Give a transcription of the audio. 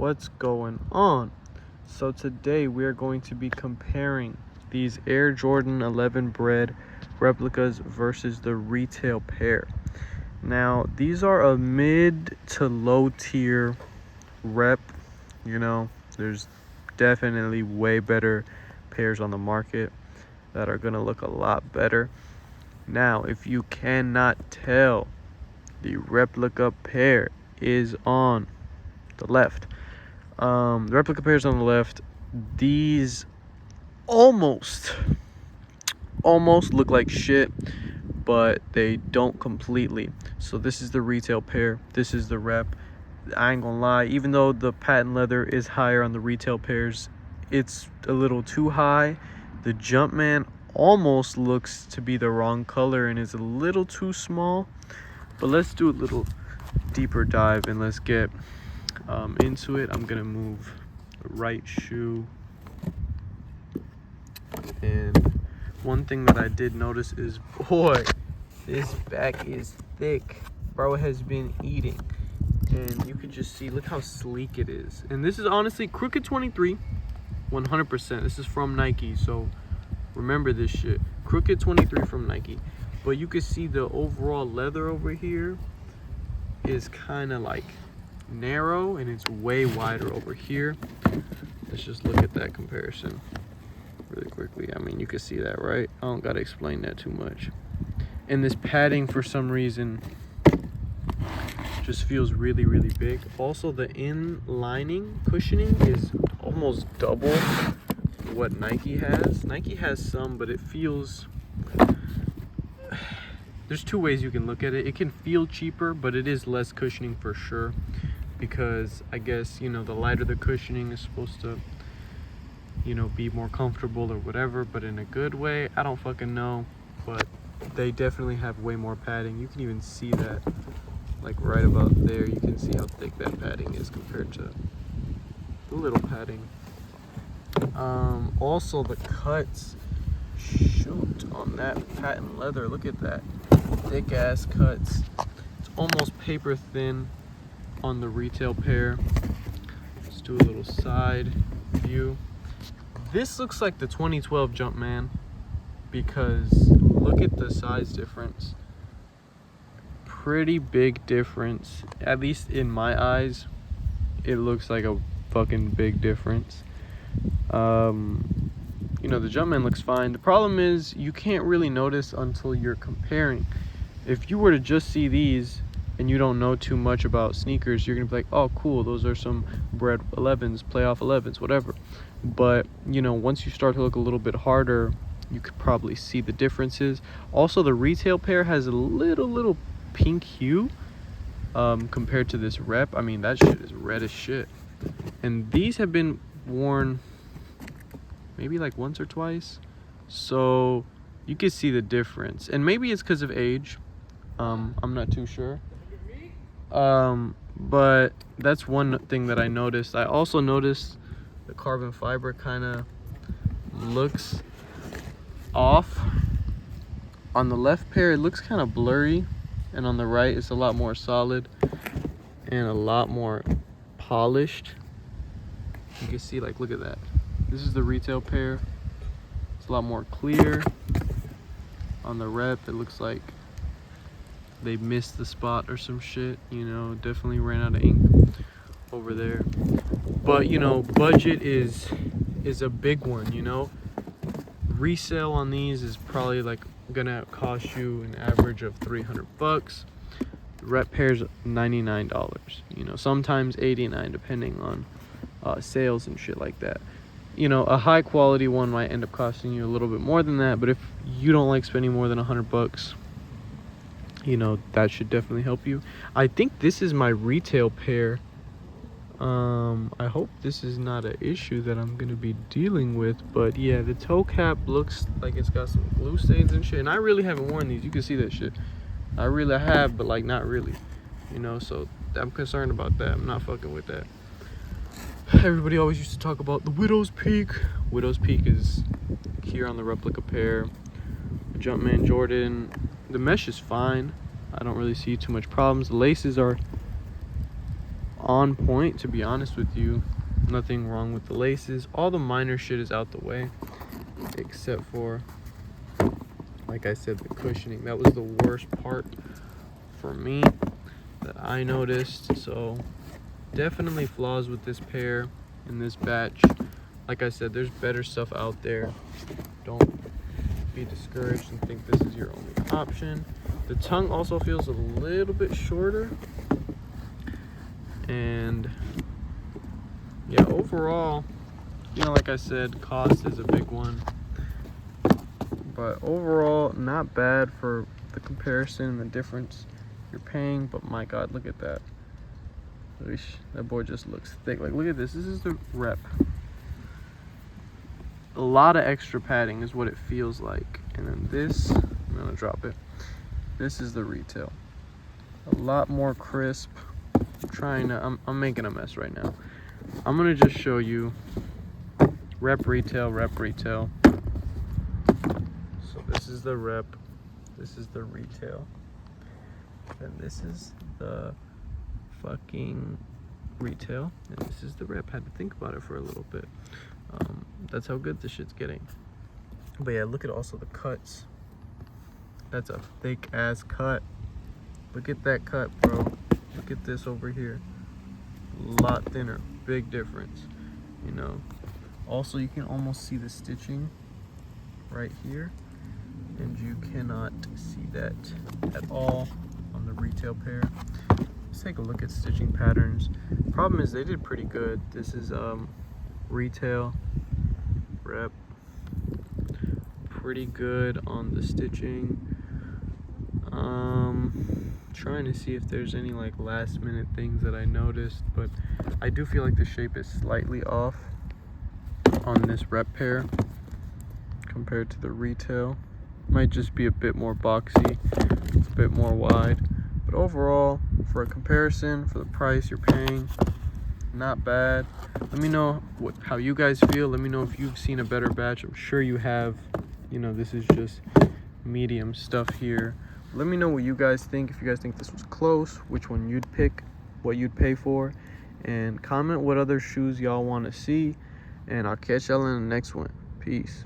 What's going on? So today we are going to be comparing these Air Jordan 11 Bred replicas versus the retail pair. Now these are a mid to low tier rep. There's definitely way better pairs on the market that are gonna look a lot better. Now if you cannot tell, the replica pair is on the left. The replica pairs on the left. These almost look like shit, but they don't completely. So this is the retail pair, this is the rep. I ain't gonna lie, even though the patent leather is higher on the retail pairs, it's a little too high. The Jumpman almost looks to be the wrong color and is a little too small. But let's do a little deeper dive and let's get into it. I'm gonna move the right shoe, and one thing that I did notice is, boy, this back is thick. Bro has been eating, and you can just see, look how sleek it is. And this is honestly Crooked 23, 100%. This is from Nike, so remember this shit. Crooked 23 from Nike. But you can see the overall leather over here is kind of like narrow, and it's way wider over here. Let's just look at that comparison really quickly. I mean, you can see that, right? I don't gotta explain that too much. And this padding, for some reason, just feels really big. Also, the in-lining cushioning is almost double what Nike has. Nike has some, but it feels, there's two ways you can look at it. It can feel cheaper, but it is less cushioning for sure, because I guess, the lighter the cushioning is supposed to, be more comfortable or whatever, but in a good way. I don't fucking know, but they definitely have way more padding. You can even see that, like right about there. You can see how thick that padding is compared to the little padding. Also the cuts, shoot, on that patent leather, look at that, thick ass cuts. It's almost paper thin on the retail pair. Let's do a little side view. This looks like the 2012 Jumpman, because look at the size difference. Pretty big difference, at least in my eyes. It looks like a fucking big difference. The Jumpman looks fine. The problem is you can't really notice until you're comparing. If you were to just see these and you don't know too much about sneakers, you're gonna be like, oh cool, those are some Bred 11s, playoff 11s, whatever. But once you start to look a little bit harder, you could probably see the differences. Also, the retail pair has a little pink hue compared to this rep. I mean, that shit is red as shit. And these have been worn maybe like once or twice, so you can see the difference. And maybe it's because of age, I'm not too sure. But that's one thing that I noticed. I also noticed the carbon fiber kind of looks off. On the left pair, it looks kind of blurry, and on the right, it's a lot more solid and a lot more polished. You can see, like, look at that. This is the retail pair. It's a lot more clear. On the rep, it looks like they missed the spot or some shit. Definitely ran out of ink over there. But budget is a big one. Resale on these is probably like gonna cost you an average of $300. The rep pair's $99. Sometimes $89, depending on sales and shit like that. A high quality one might end up costing you a little bit more than that, but if you don't like spending more than $100, that should definitely help you. I think this is my retail pair. I hope this is not an issue that I'm gonna be dealing with, but yeah, the toe cap looks like it's got some glue stains and shit, and I really haven't worn these. You can see that shit. I really have, but like not really, so I'm concerned about that. I'm not fucking with that. Everybody always used to talk about the Widow's Peak. Widow's Peak is here on the replica pair. The Jumpman Jordan, the mesh is fine. I don't really see too much problems. The laces are on point, to be honest with you. Nothing wrong with the laces. All the minor shit is out the way, except for, like I said, the cushioning. That was the worst part for me that I noticed. So definitely flaws with this pair in this batch. Like I said, there's better stuff out there. Don't be discouraged and think this is your only option. The tongue also feels a little bit shorter. And yeah, overall, you know, like I said, cost is a big one. But overall, not bad for the comparison and the difference you're paying. But my God, look at that. That boy just looks thick. Like, look at this. This is the Rep. A lot of extra padding is what it feels like. And then this, I'm gonna drop it. This is the retail. A lot more crisp. I'm making a mess right now. I'm gonna just show you Rep retail. So this is the Rep, this is the retail, and this is the fucking retail, and this is the Rep. Had to think about it for a little bit. That's how good this shit's getting. But yeah, look at also the cuts. That's a thick ass cut. Look at that cut, bro. Look at this over here. A lot thinner. Big difference, you know. Also, you can almost see the stitching right here, and you cannot see that at all on the retail pair. Let's take a look at stitching patterns. Problem is, they did pretty good. This is retail, Rep. Pretty good on the stitching. Trying to see if there's any like last minute things that I noticed, but I do feel like the shape is slightly off on this Rep pair compared to the retail. Might just be a bit more boxy, a bit more wide, but overall, for a comparison, for the price you're paying, not bad. Let me know how you guys feel. Let me know if you've seen a better batch. I'm sure you have. You know, this is just medium stuff here. Let me know what you guys think. If you guys think this was close, which one you'd pick, what you'd pay for, and comment what other shoes y'all want to see, and I'll catch y'all in the next one. Peace.